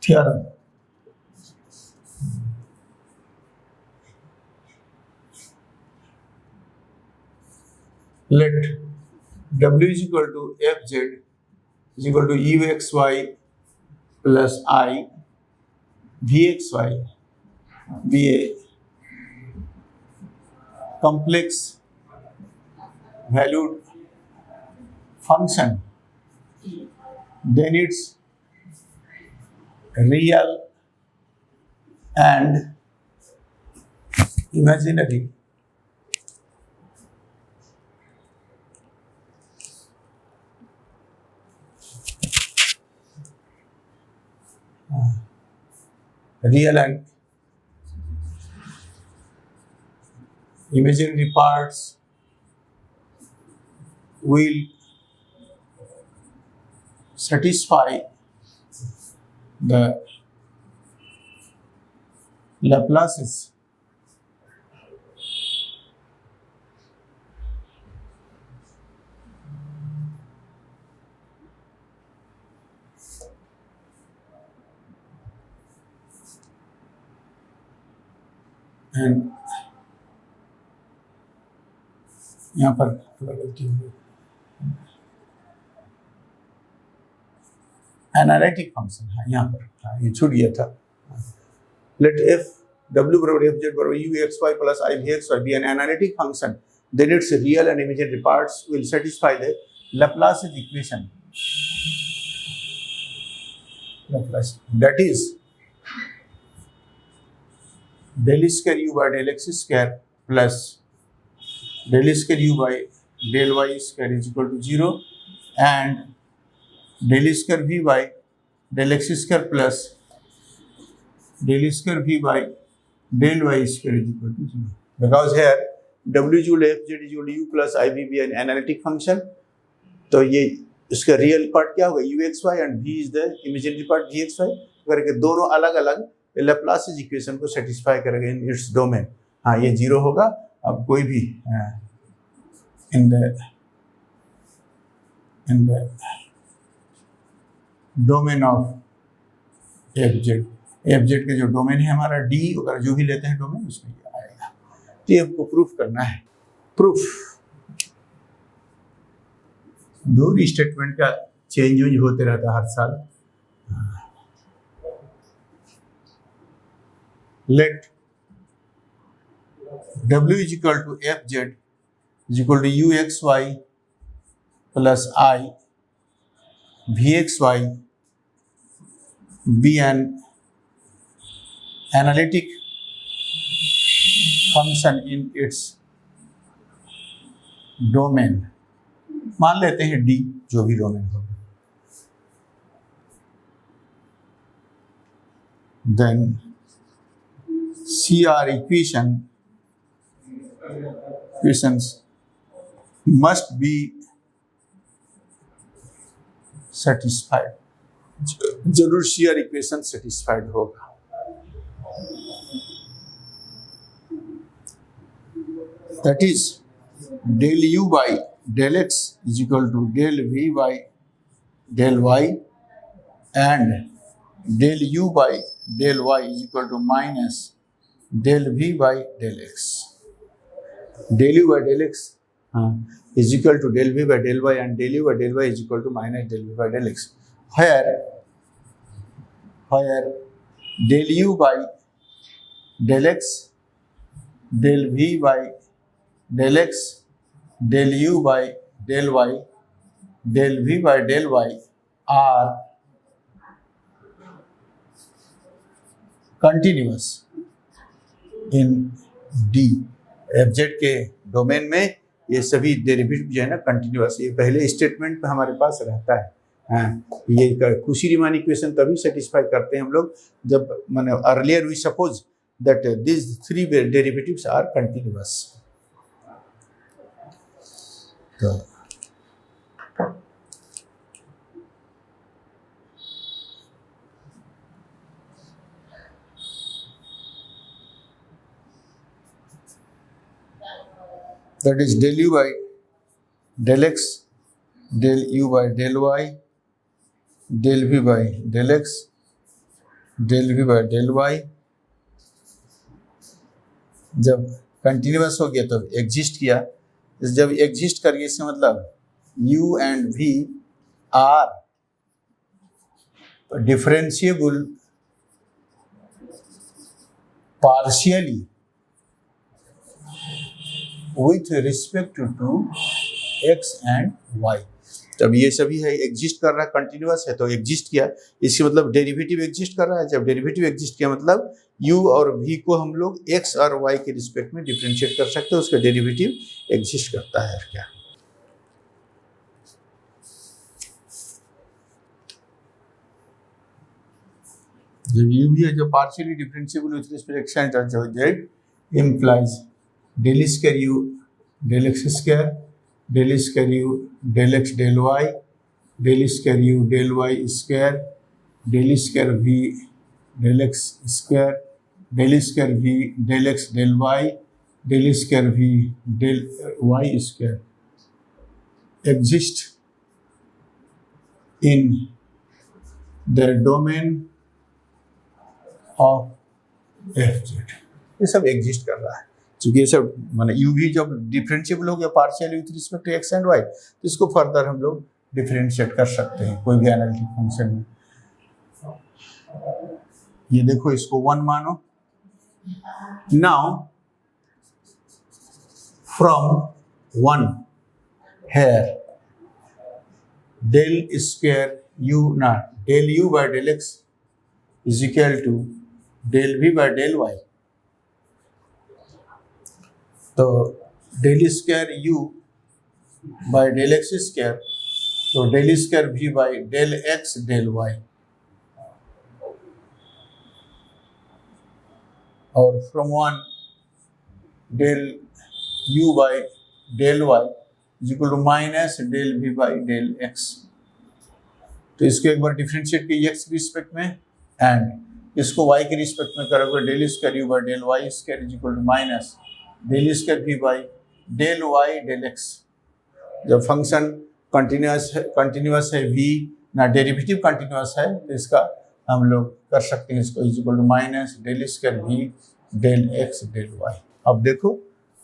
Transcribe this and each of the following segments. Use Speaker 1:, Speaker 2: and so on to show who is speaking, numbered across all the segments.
Speaker 1: theorem. Let W is equal to Fz is equal to Uxy plus I Vxy be a complex valued function, then it's real and imaginary. Real and imaginary parts will satisfy the Laplaces and यहाँ पर थोड़ा गलती हो गई, analytic function है यहाँ पर, ये छूट गया था. Let f w बराबर f z बराबर u x y plus I v x y be an analytic function, then its real and imaginary parts will satisfy the Laplace equation. Laplace, that is del square u by del x square plus del square u by del y square is equal to 0 and del square v by del x square plus del square v by del y square is equal to 0. Because here w is equal to f z is equal to u plus I v be an analytic function, तो ये इसका real part क्या होगा u x y and v is the imaginary part v x y करके दोनों अलग अलग Laplace equation को सेटिस्फाई करेगा इन इट्स डोमेन. हाँ, ये 0 होगा. अब कोई भी इन the domain of F Z के जो डोमेन है हमारा डी वगैरह जो भी लेते हैं डोमेन उसमें ये आएगा. तो ये हमको प्रूफ करना है. प्रूफ दो स्टेटमेंट का चेंज होते रहता है हर साल. Let W is equal to Fz is equal to Uxy plus I Vxy be an analytic function in its domain. मान लेते हैं D जो भी डोमेन होगा. Then CR equations must be satisfied. जरूर CR equation satisfied होगा. That is del u by del x is equal to del v by del y and del u by del y is equal to minus del v by del x. Del u by del x is equal to del v by del y and del u by del y is equal to minus del v by del x. Where del u by del x, del v by del x, del u by del y, del v by del y are continuous in D. F Z के domain में ये सभी derivative जो है ना continuous, ये पहले statement पे हमारे पास रहता है. हाँ, ये कुशी-रीमान इक्वेशन तभी सेटिस्फाई करते हैं हम लोग जब माने earlier we suppose that this three derivatives are continuous. तो that is del u by del x, del u by del y, del v by del x, del V by del Y, जब continuous हो गया तो exist किया, जब exist कर गया इसका मतलब u and v are differentiable partially with respect to x and y। जब ये सभी है एग्जिस्ट कर रहा है, कंटिन्यूअस है तो एग्जिस्ट किया, इसके मतलब डेरिवेटिव एग्जिस्ट कर रहा है। जब डेरिवेटिव एग्जिस्ट किया मतलब u और v को हम लोग x और y के रिस्पेक्ट में डिफरेंशिएट कर सकते हैं, उसका डेरिवेटिव एग्जिस्ट करता है। क्या जब u भी है जो partially differentiable with respect x and z implies del square u del x square del square u del x del y del square u del y square del square v del x square del square v del x del y del square v del y square exist in the domain of f z। ये सब exist कर रहा है, क्योंकि ये सब माने u भी जब डिफरेंशिएबल हो गया partially with respect to x and y तो इसको फर्दर हम लोग डिफरेंशिएट कर सकते हैं कोई भी एनालिटिक फंक्शन में। ये देखो इसको 1 मानो। Now from 1 here del square u ना del u by del x is equal to del v by del y। तो del square u by del x square, तो del square v by del x del y, और from 1 del u by del y is equal to minus del v by del x। तो इसको एक बार differentiate कीजिए x के respect में and इसको y के रिस्पेक्ट में करोगे del square u by del y square is equal to minus del square v by del y del x। जब फंक्शन कंटिन्यूअस है v ना डेरिवेटिव कंटिन्यूअस है तो इसका हम लोग कर सकते हैं इसको is equal to minus del square v del x del y। अब देखो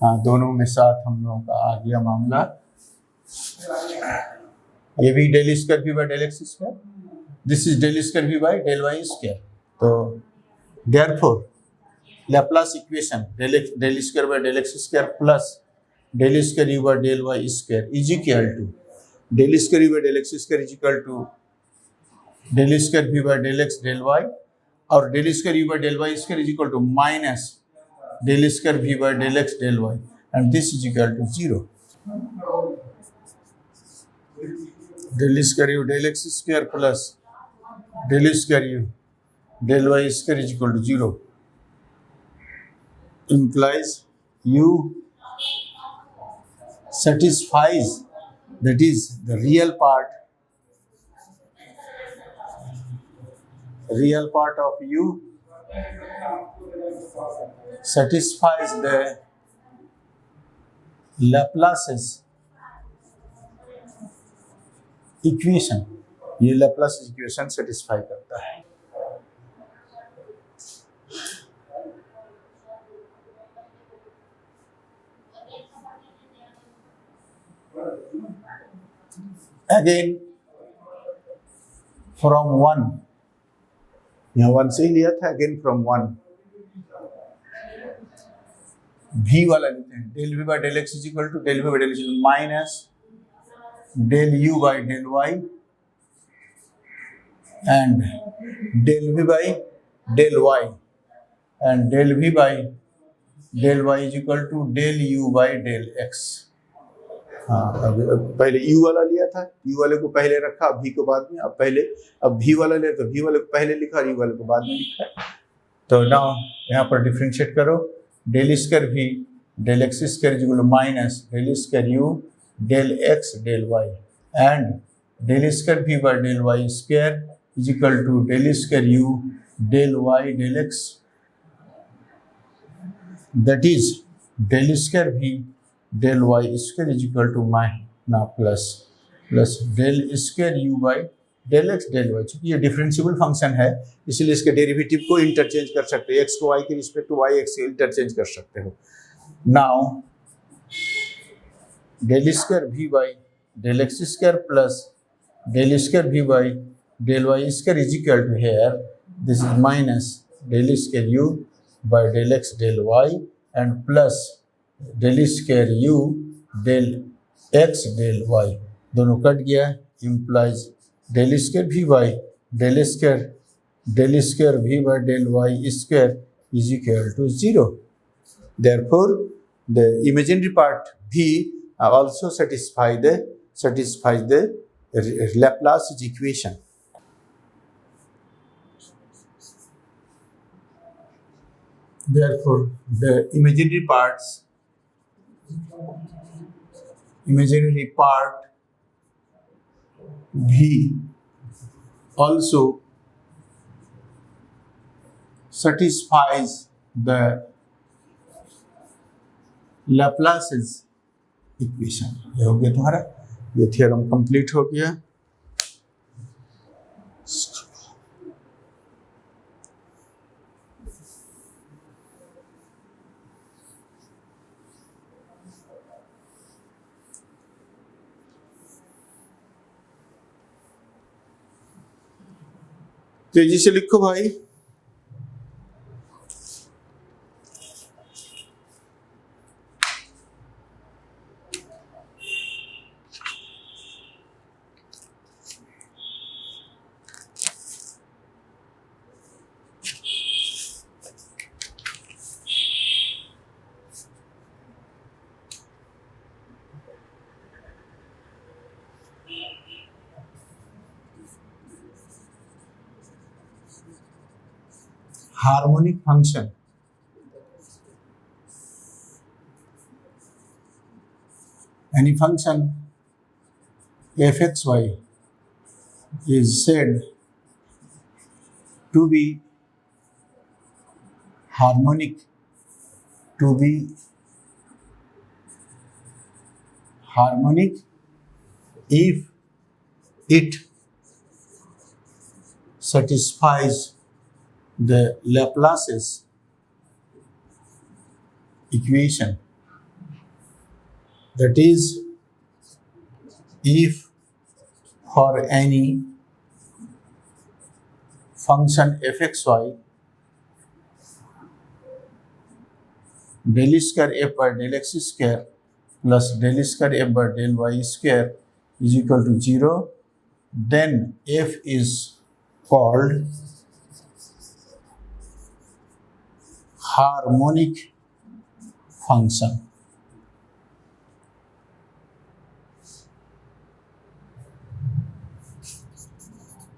Speaker 1: हाँ दोनों में साथ हम लोगों का आ गया मामला। ये भी del square v by del x square, this is del square v by del y square. तो therefore Laplace equation del square by del x square plus del square u by del y square is equal to del square u by del x square is equal to del square v by del x del y, और del square u by del y square is equal to minus del square v by del x del y and this is equal to 0। Del square u del x square plus del square u del y square is equal to 0 implies u satisfies, that is the real part of u satisfies the Laplace's equation। ये Laplace equation satisfy करता है। Again from 1, यहाँ 1 से ही लिया था, again from 1 v वाला लेते हैं, del v by del x is equal to del v by del x minus del u by del y and del v by del y and del v by del y is equal to del u by del x। हाँ अब पहले u वाला लिया था, u वाले को पहले रखा, अब v को बाद में, अब v वाला लिया तो v वाले को पहले लिखा, u वाले को बाद में लिखा है। तो नाउ यहाँ पर डिफरेंशिएट करो, del square v del x square is equal to minus del square u del x del y and del square v by del y square is equal to del square u del y del x, that is del square v del y square is equal to minus plus del square u by del x del y, चूंकि ये differentiable function है इसलिए इसके derivative को interchange कर सकते हो, x को वाई के respect to y x interchange कर सकते हो। Now del square v by del x square plus del square v by del y square is equal to here this is minus del square u by del x del y and plus del square u del x del y, दोनों cut गया, implies del square v by del square v by del y square is equal to 0। Therefore, the imaginary part V also satisfies the Laplace equation. Therefore, the imaginary part V also satisfies the Laplace's equation। ये हो गया तुम्हारा, ये theorem complete हो गया। तेजी से लिखो भाई। Harmonic function any function fxy is said to be harmonic if it satisfies the Laplace's equation, that is, if for any function fxy del square f by del x square plus del square f by del y square is equal to 0, then f is called harmonic function।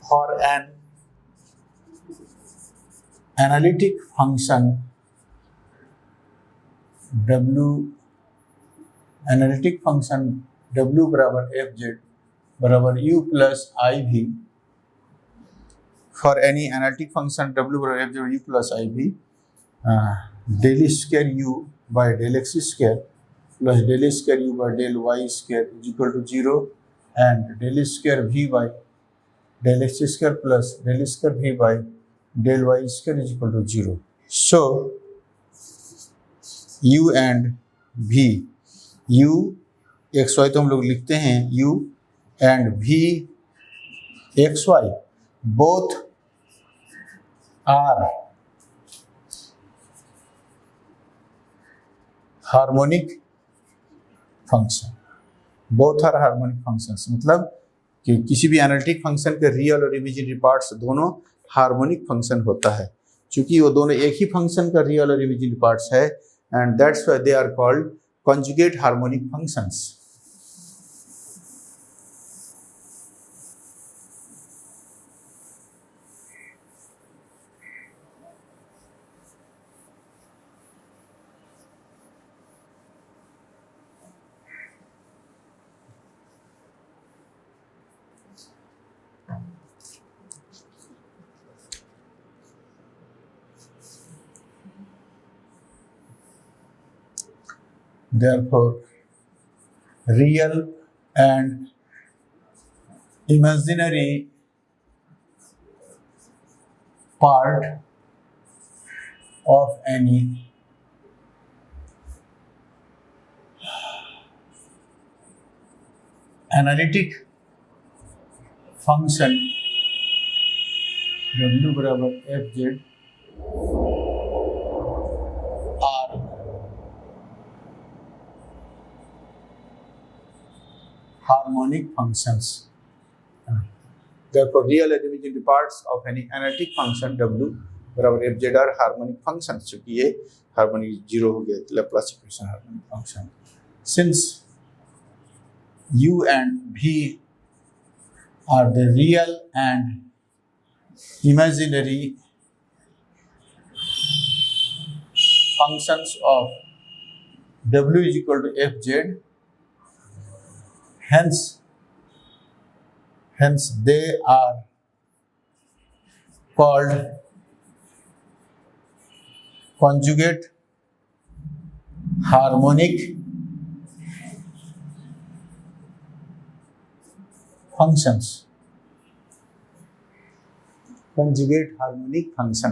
Speaker 1: For an analytic function w बराबर fz बराबर u plus iv, for any analytic function w बराबर fz u plus iv, del square u by del x square plus del square u by del y square is equal to 0 and del square v by del x square plus del square v by del y square is equal to 0। So u and v, u x y तो हम लोग लिखते हैं u and v x y both are harmonic function, both are harmonic functions, मतलब कि किसी भी analytic function के रियल और इमेजिनरी पार्ट्स दोनों हार्मोनिक फंक्शन होता है, क्योंकि वो दोनों एक ही फंक्शन का रियल और इमेजिनरी पार्ट्स है and that's why they are called conjugate harmonic functions. Therefore, real and imaginary part of any analytic function w बराबर F Z are harmonic functions. Therefore, real and imaginary parts of any analytic function w बराबर F Z are harmonic functions. चूंकि ये harmonic zero हो गया, Laplace equation harmonic function. Since u and v are the real and imaginary functions of w is equal to fz, hence they are called conjugate harmonic functions. Conjugate harmonic function.